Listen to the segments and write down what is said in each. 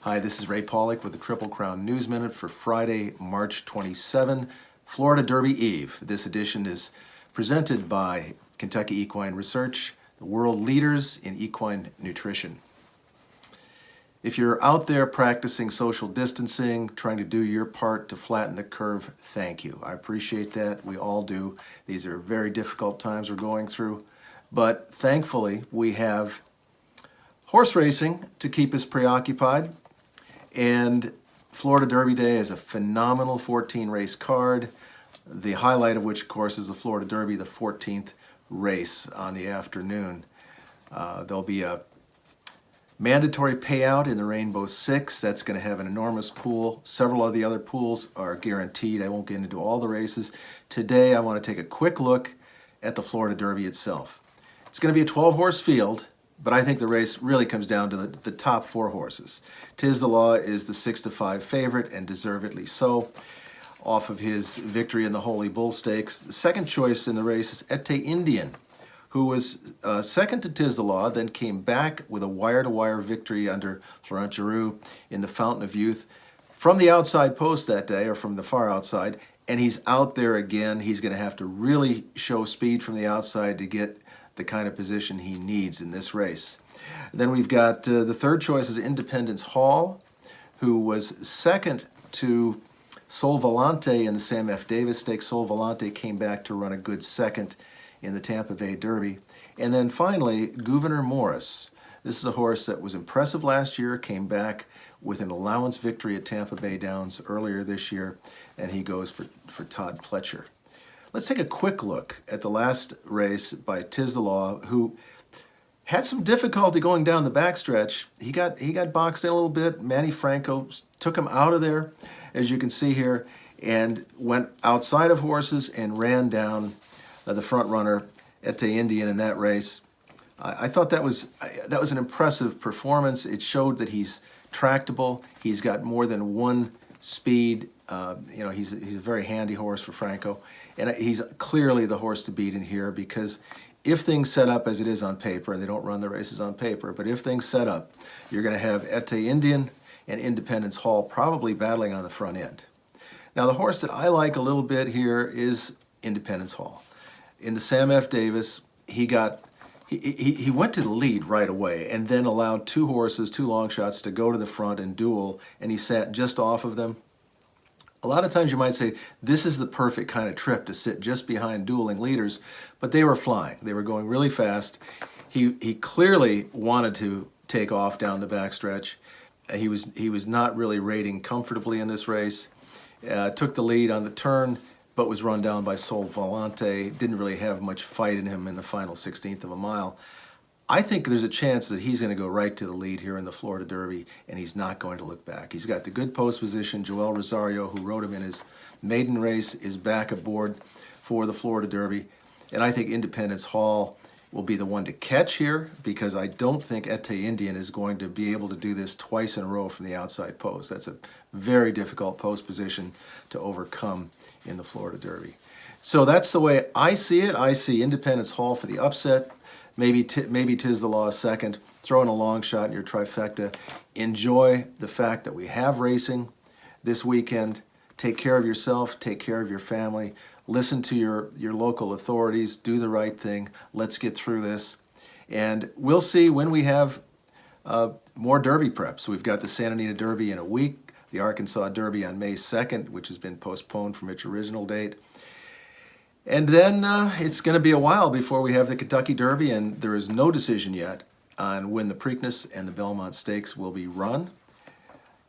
Hi, this is Ray Paulick with the Triple Crown News Minute for Friday, March 27, Florida Derby Eve. This edition is presented by Kentucky Equine Research, the world leaders in equine nutrition. If you're out there practicing social distancing, trying to do your part to flatten the curve, thank you. I appreciate that. We all do. These are very difficult times we're going through. But thankfully, we have horse racing to keep us preoccupied. And Florida Derby Day is a phenomenal 14-race card, the highlight of which, of course, is the Florida Derby, the 14th race on the afternoon. There'll be a mandatory payout in the Rainbow Six. That's going to have an enormous pool. Several of the other pools are guaranteed. I won't get into all the races. Today, I want to take a quick look at the Florida Derby itself. It's going to be a 12-horse field, but I think the race really comes down to the top 4 horses. Tiz the Law is the 6-5 favorite, and deservedly so, off of his victory in the Holy Bull Stakes. The second choice in the race is Ete Indien, who was second to Tiz the Law, then came back with a wire-to-wire victory under Florent Geroux in the Fountain of Youth from the outside post that day, or from the far outside, and he's out there again. He's going to have to really show speed from the outside to get the kind of position he needs in this race. Then we've got the third choice is Independence Hall, who was second to Sol Volante in the Sam F. Davis Stakes. Sol Volante came back to run a good second in the Tampa Bay Derby. And then finally, Gouverneur Morris. This is a horse that was impressive last year, came back with an allowance victory at Tampa Bay Downs earlier this year, and he goes for Todd Pletcher. Let's take a quick look at the last race by Tiz the Law, who had some difficulty going down the backstretch. He got boxed in a little bit. Manny Franco took him out of there, as you can see here, and went outside of horses and ran down the front runner, Ete Indien, in that race. I thought that was an impressive performance. It showed that he's tractable. He's got more than one speed. He's a very handy horse for Franco, and he's clearly the horse to beat in here, because if things set up as it is on paper, and they don't run the races on paper, but if things set up, you're going to have Ete Indien and Independence Hall probably battling on the front end. Now, the horse that I like a little bit here is Independence Hall. In the Sam F. Davis, he went to the lead right away and then allowed 2 horses, 2 long shots, to go to the front and duel, and he sat just off of them. A lot of times you might say, this is the perfect kind of trip to sit just behind dueling leaders, but they were flying. They were going really fast. He clearly wanted to take off down the backstretch. He was not really rating comfortably in this race. Took the lead on the turn, but was run down by Sol Volante. Didn't really have much fight in him in the final 16th of a mile. I think there's a chance that he's going to go right to the lead here in the Florida Derby, and he's not going to look back. He's got the good post position. Joel Rosario, who rode him in his maiden race, is back aboard for the Florida Derby. And I think Independence Hall will be the one to catch here, because I don't think Ete Indien is going to be able to do this twice in a row from the outside post. That's a very difficult post position to overcome in the Florida Derby. So that's the way I see it. I see Independence Hall for the upset. Maybe Tiz the Law second. Throw in a long shot in your trifecta. Enjoy the fact that we have racing this weekend. Take care of yourself. Take care of your family. Listen to your local authorities. Do the right thing. Let's get through this. And we'll see when we have more Derby preps. We've got the Santa Anita Derby in a week, the Arkansas Derby on May 2nd, which has been postponed from its original date. And then it's going to be a while before we have the Kentucky Derby, and there is no decision yet on when the Preakness and the Belmont Stakes will be run.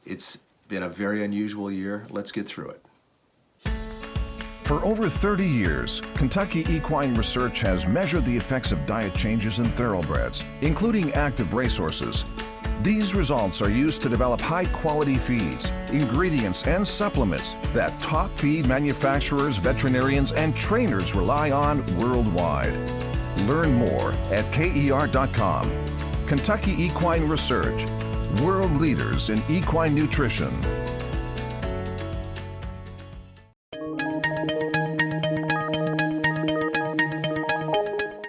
It's been a very unusual year. Let's get through it. For over 30 years, Kentucky Equine Research has measured the effects of diet changes in thoroughbreds, including active racehorses. These results are used to develop high-quality feeds, ingredients, and supplements that top feed manufacturers, veterinarians, and trainers rely on worldwide. Learn more at KER.com. Kentucky Equine Research, world leaders in equine nutrition.